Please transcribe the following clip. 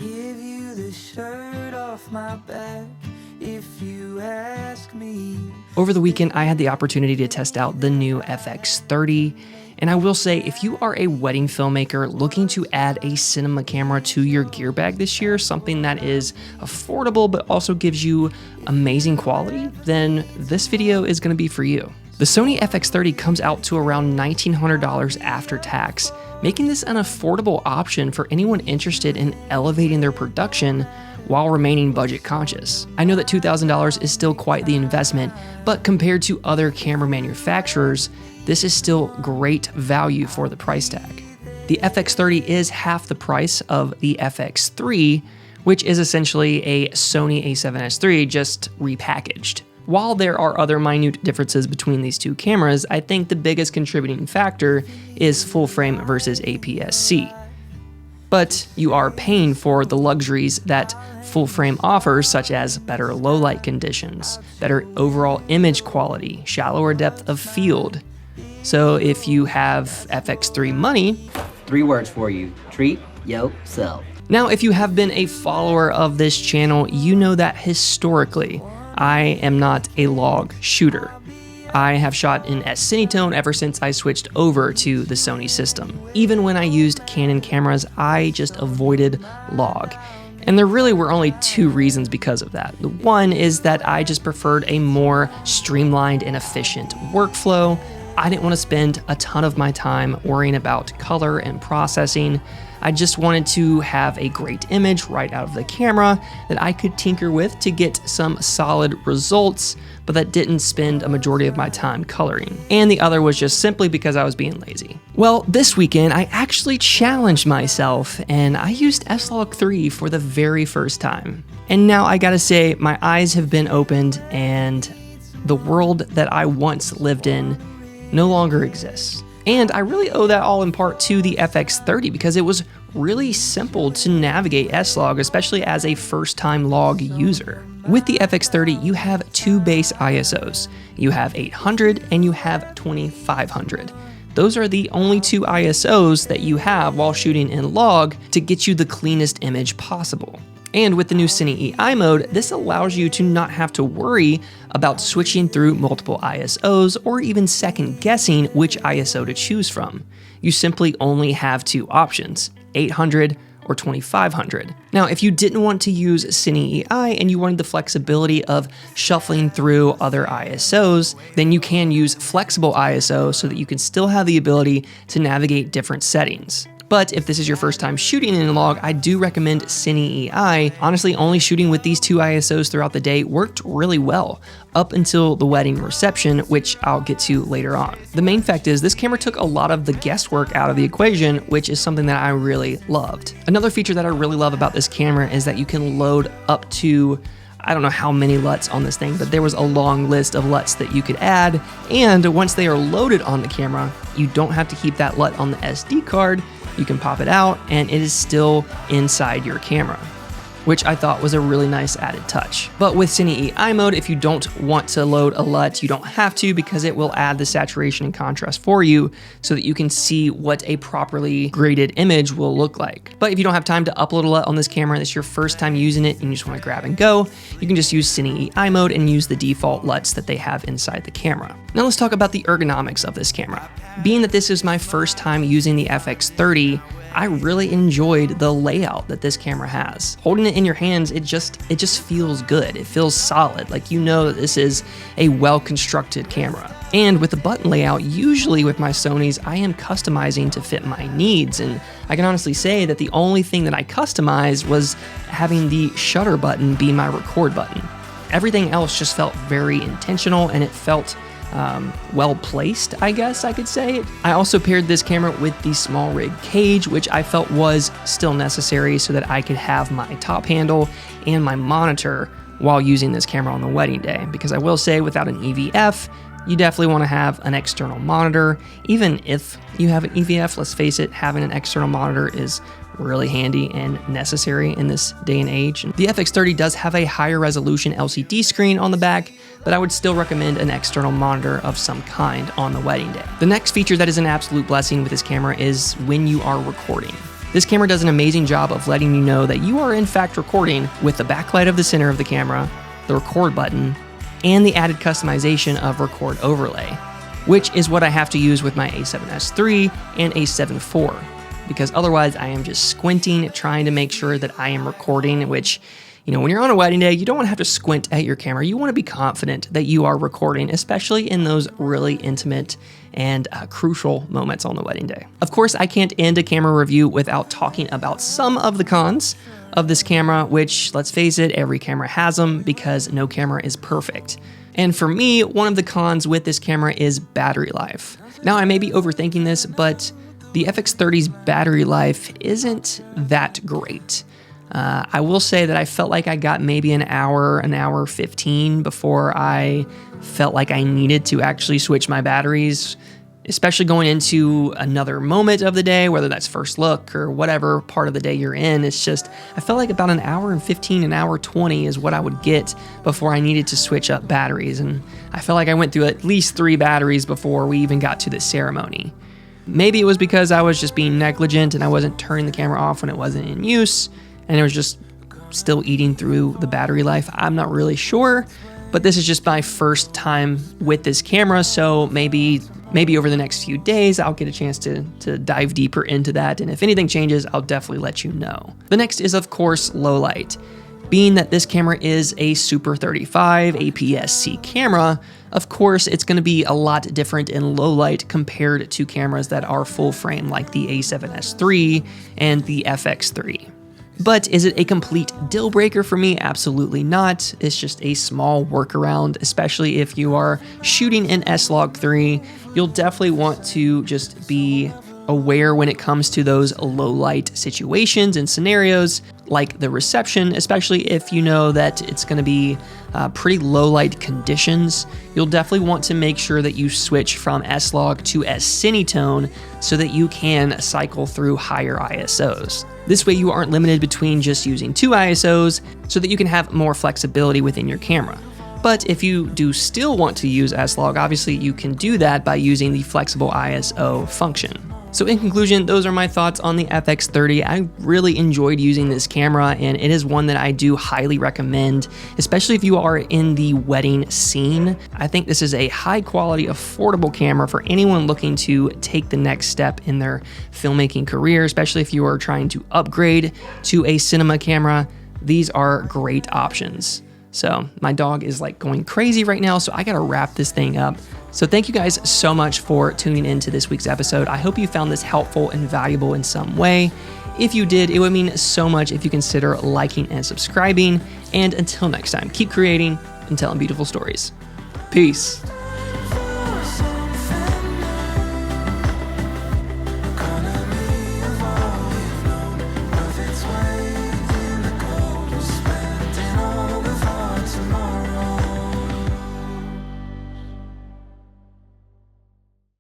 give you the shirt off my back if you ask me. Over the weekend, I had the opportunity to test out the new FX30, and I will say, if you are a wedding filmmaker looking to add a cinema camera to your gear bag this year, something that is affordable but also gives you amazing quality, then this video is going to be for you. The Sony FX30 comes out to around $1,900 after tax, making this an affordable option for anyone interested in elevating their production while remaining budget conscious. I know that $2,000 is still quite the investment, but compared to other camera manufacturers, this is still great value for the price tag. The FX30 is half the price of the FX3, which is essentially a Sony a7S III just repackaged. While there are other minute differences between these two cameras, I think the biggest contributing factor is full frame versus APS-C. But you are paying for the luxuries that full frame offers, such as better low light conditions, better overall image quality, shallower depth of field. So if you have FX3 money, 3 words for you: treat yourself. Now, if you have been a follower of this channel, you know that historically, I am not a log shooter. I have shot in S-Cinetone ever since I switched over to the Sony system. Even when I used Canon cameras, I just avoided log. And there really were only 2 reasons because of that. The one is that I just preferred a more streamlined and efficient workflow. I didn't want to spend a ton of my time worrying about color and processing. I just wanted to have a great image right out of the camera that I could tinker with to get some solid results, but that didn't spend a majority of my time coloring. And the other was just simply because I was being lazy. Well, this weekend I actually challenged myself and I used S-Log3 for the very first time. And now I gotta say, my eyes have been opened and the world that I once lived in no longer exists. And I really owe that all in part to the FX30 because it was really simple to navigate S-Log, especially as a first-time log user. With the FX30, you have 2 base ISOs. You have 800 and you have 2500. Those are the only 2 ISOs that you have while shooting in log to get you the cleanest image possible. And with the new Cine EI mode, this allows you to not have to worry about switching through multiple ISOs or even second guessing which ISO to choose from. You simply only have 2 options, 800 or 2500. Now, if you didn't want to use Cine EI and you wanted the flexibility of shuffling through other ISOs, then you can use flexible ISO so that you can still have the ability to navigate different settings. But if this is your first time shooting in log, I do recommend Cine EI. Honestly, only shooting with these 2 ISOs throughout the day worked really well, up until the wedding reception, which I'll get to later on. The main fact is this camera took a lot of the guesswork out of the equation, which is something that I really loved. Another feature that I really love about this camera is that you can load up to, I don't know how many LUTs on this thing, but there was a long list of LUTs that you could add, and once they are loaded on the camera, you don't have to keep that LUT on the SD card. You can pop it out and it is still inside your camera, which I thought was a really nice added touch. But with Cine EI mode, if you don't want to load a LUT, you don't have to because it will add the saturation and contrast for you so that you can see what a properly graded image will look like. But if you don't have time to upload a LUT on this camera, it's your first time using it and you just want to grab and go, you can just use Cine EI mode and use the default LUTs that they have inside the camera. Now let's talk about the ergonomics of this camera. Being that this is my first time using the FX30, I really enjoyed the layout that this camera has. Holding it in your hands, it just feels good. It feels solid, like you know that this is a well-constructed camera. And with the button layout, usually with my Sonys, I am customizing to fit my needs, and I can honestly say that the only thing that I customized was having the shutter button be my record button. Everything else just felt very intentional and it felt well placed, I guess I could say. I also paired this camera with the small rig cage, which I felt was still necessary so that I could have my top handle and my monitor while using this camera on the wedding day. Because I will say, without an EVF, you definitely want to have an external monitor. Even if you have an EVF, let's face it, having an external monitor is really handy and necessary in this day and age. The FX30 does have a higher resolution LCD screen on the back, but I would still recommend an external monitor of some kind on the wedding day. The next feature that is an absolute blessing with this camera is when you are recording. This camera does an amazing job of letting you know that you are in fact recording with the backlight of the center of the camera, the record button, and the added customization of record overlay, which is what I have to use with my A7S III and A7 IV, because otherwise I am just squinting trying to make sure that I am recording, which, when you're on a wedding day, you don't want to have to squint at your camera. You want to be confident that you are recording, especially in those really intimate and crucial moments on the wedding day. Of course, I can't end a camera review without talking about some of the cons of this camera, which, let's face it, every camera has them because no camera is perfect. And for me, one of the cons with this camera is battery life. Now, I may be overthinking this, but the FX30's battery life isn't that great. I will say that I felt like I got maybe an hour 15 before I felt like I needed to actually switch my batteries, especially going into another moment of the day, whether that's first look or whatever part of the day you're in. It's just, I felt like about an hour 15, an hour 20 is what I would get before I needed to switch up batteries. And I felt like I went through at least 3 batteries before we even got to the ceremony. Maybe it was because I was just being negligent and I wasn't turning the camera off when it wasn't in use, and it was just still eating through the battery life. I'm not really sure, but this is just my first time with this camera, so maybe over the next few days I'll get a chance to dive deeper into that, and if anything changes, I'll definitely let you know. The next is, of course, low light. Being that this camera is a Super 35 APS-C camera, of course, it's going to be a lot different in low light compared to cameras that are full frame like the A7S III and the FX30. But is it a complete deal breaker for me? Absolutely not. It's just a small workaround, especially if you are shooting in S-Log3. You'll definitely want to just be aware when it comes to those low light situations and scenarios like the reception, especially if you know that it's going to be pretty low light conditions. You'll definitely want to make sure that you switch from S-Log to S-Cinetone so that you can cycle through higher ISOs. This way you aren't limited between just using 2 ISOs so that you can have more flexibility within your camera. But if you do still want to use S-Log, obviously you can do that by using the flexible ISO function. So in conclusion, those are my thoughts on the FX30. I really enjoyed using this camera, and it is one that I do highly recommend, especially if you are in the wedding scene. I think this is a high quality, affordable camera for anyone looking to take the next step in their filmmaking career, especially if you are trying to upgrade to a cinema camera. These are great options. So my dog is like going crazy right now, so I gotta wrap this thing up. So thank you guys so much for tuning in to this week's episode. I hope you found this helpful and valuable in some way. If you did, it would mean so much if you consider liking and subscribing. And until next time, keep creating and telling beautiful stories. Peace.